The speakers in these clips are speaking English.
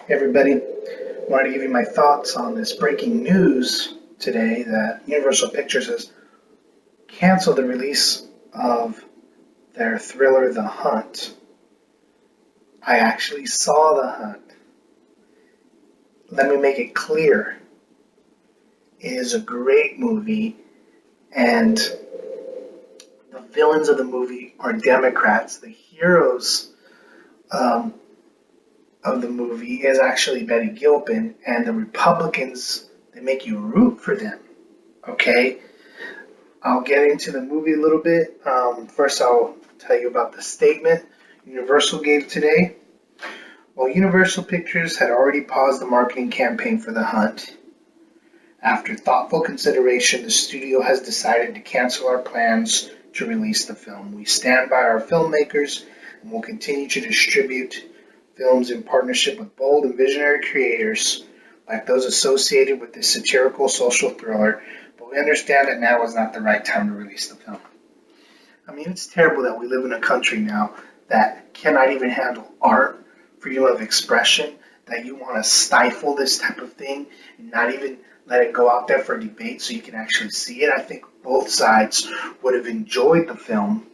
Hey everybody, wanted to give you my thoughts on this breaking news today that Universal Pictures has canceled the release of their thriller The Hunt. I actually saw The Hunt. Let me make it clear. It is a great movie, and the villains of the movie are Democrats. The heroes um, of the movie is actually Betty Gilpin, and the Republicans, they make you root for them. Okay? I'll get into the movie a little bit. First, I'll tell you about the statement Universal gave today. While Universal Pictures had already paused the marketing campaign for The Hunt, after thoughtful consideration, the studio has decided to cancel our plans to release the film. We stand by our filmmakers and will continue to distribute films in partnership with bold and visionary creators like those associated with this satirical social thriller, but we understand that now is not the right time to release the film. I mean, it's terrible that we live in a country now that cannot even handle art, freedom of expression, that you want to stifle this type of thing and not even let it go out there for debate so you can actually see it. I think both sides would have enjoyed the film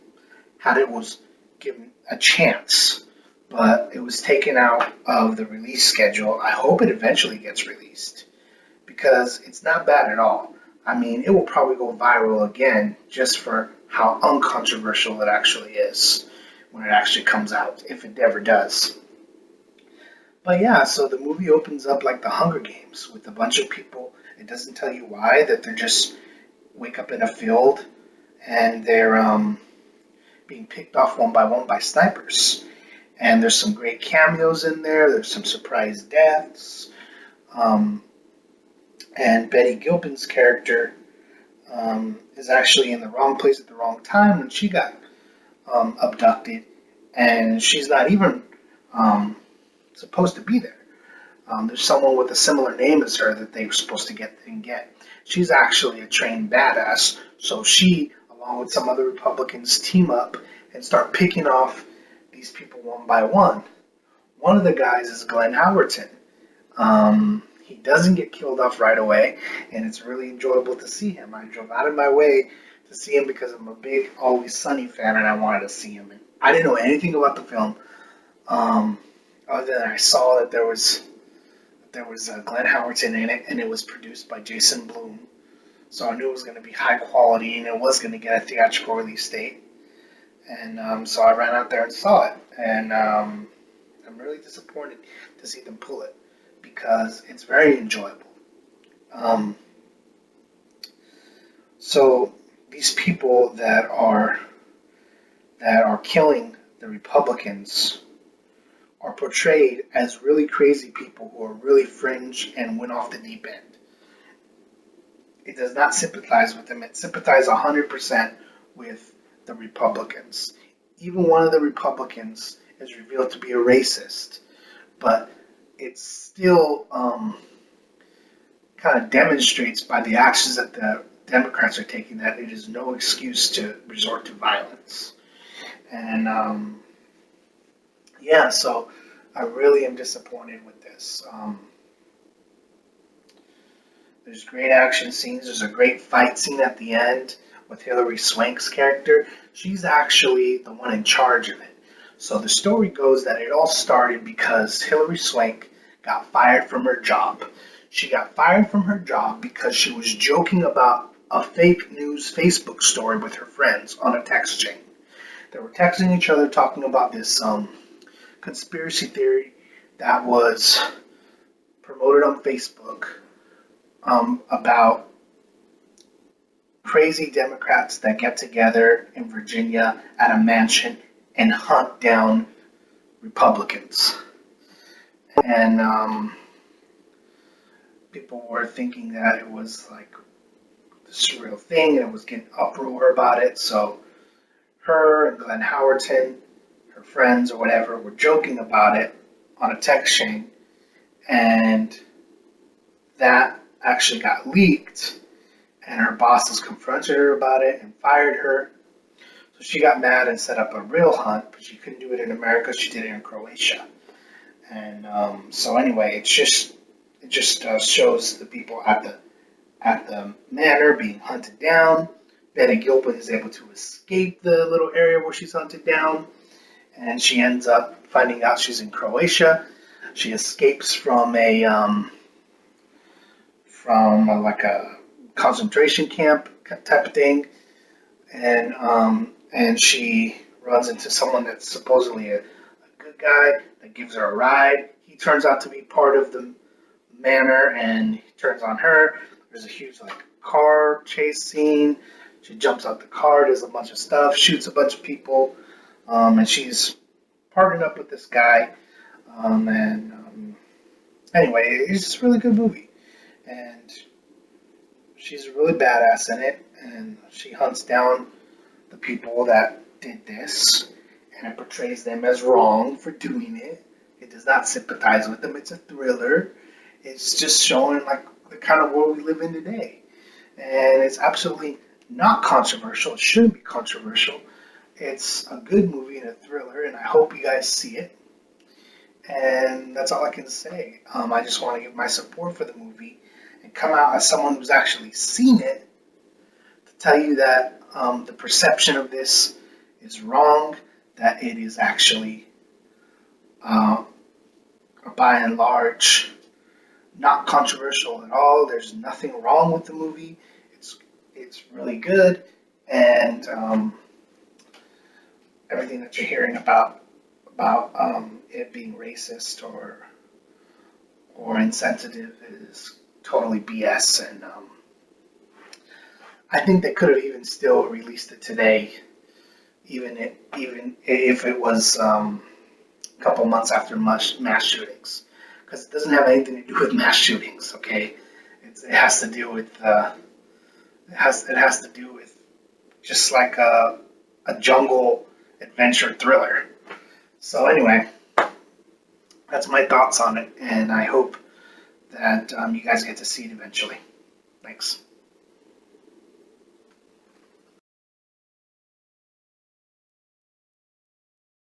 had it was given a chance, but it was taken out of the release schedule. I hope it eventually gets released because it's not bad at all. I mean, it will probably go viral again just for how uncontroversial it actually is when it actually comes out, if it ever does. But yeah, so the movie opens up like the Hunger Games with a bunch of people. It doesn't tell you why, that they're just wake up in a field and they're being picked off one by snipers. And there's some great cameos in there. There's some surprise deaths. Um, and Betty Gilpin's character is actually in the wrong place at the wrong time when she got abducted, and she's not even um, supposed to be there. There's someone with a similar name as her that they were supposed to get. She's actually a trained badass, so she, along with some other Republicans, team up and start picking off these people one by one. One of the guys is Glenn Howerton. He doesn't get killed off right away, and it's really enjoyable to see him. I drove out of my way to see him because I'm a big Always Sunny fan, and I wanted to see him. And I didn't know anything about the film, um, other than I saw that there was Glenn Howerton in it, and it was produced by Jason Blum. So I knew it was going to be high quality, and it was going to get a theatrical release date. And so I ran out there and saw it, and I'm really disappointed to see them pull it because it's very enjoyable. Um, so these people that are killing the Republicans are portrayed as really crazy people who are really fringe and went off the deep end. It does not sympathize with them. It sympathizes 100% with the Republicans. Even one of the Republicans is revealed to be a racist, but it still kind of demonstrates by the actions that the Democrats are taking that it is no excuse to resort to violence. And yeah, so I really am disappointed with this. There's great action scenes. There's a great fight scene at the end with Hilary Swank's character. She's actually the one in charge of it. So the story goes that it all started because Hilary Swank got fired from her job. She got fired from her job because she was joking about a fake news Facebook story with her friends on a text chain. They were texting each other talking about this conspiracy theory that was promoted on Facebook about crazy Democrats that get together in Virginia at a mansion and hunt down Republicans. And people were thinking that it was like a surreal thing and it was getting uproar about it. So her and Glenn Howerton, her friends or whatever, were joking about it on a text chain. And that actually got leaked. And her bosses confronted her about it and fired her. So she got mad and set up a real hunt, but she couldn't do it in America. She did it in Croatia. And so anyway, it just shows the people at the manor being hunted down. Betty Gilpin is able to escape the little area where she's hunted down, and she ends up finding out she's in Croatia. She escapes from like a concentration camp type of thing, and she runs into someone that's supposedly a good guy that gives her a ride. He turns out to be part of the manor, and he turns on her. There's a huge like car chase scene. She jumps out the car, does a bunch of stuff, shoots a bunch of people, and she's partnered up with this guy. And Anyway, it's just a really good movie, and she's really badass in it, and she hunts down the people that did this, and it portrays them as wrong for doing it. It does not sympathize with them. It's a thriller. It's just showing like the kind of world we live in today, and it's absolutely not controversial. It shouldn't be controversial. It's a good movie and a thriller, and I hope you guys see it. And that's all I can say. I just want to give my support for the movie and come out as someone who's actually seen it to tell you that the perception of this is wrong, that it is actually, uh, by and large, not controversial at all. There's nothing wrong with the movie. It's it's really good, and everything that you're hearing about it being racist or insensitive is totally BS. And I think they could have even still released it today, even if it was a couple months after mass shootings, because it doesn't have anything to do with mass shootings. Okay, it has to do with it has to do with just like a jungle adventure thriller. So anyway, that's my thoughts on it, and I hope that you guys get to see it eventually. Thanks.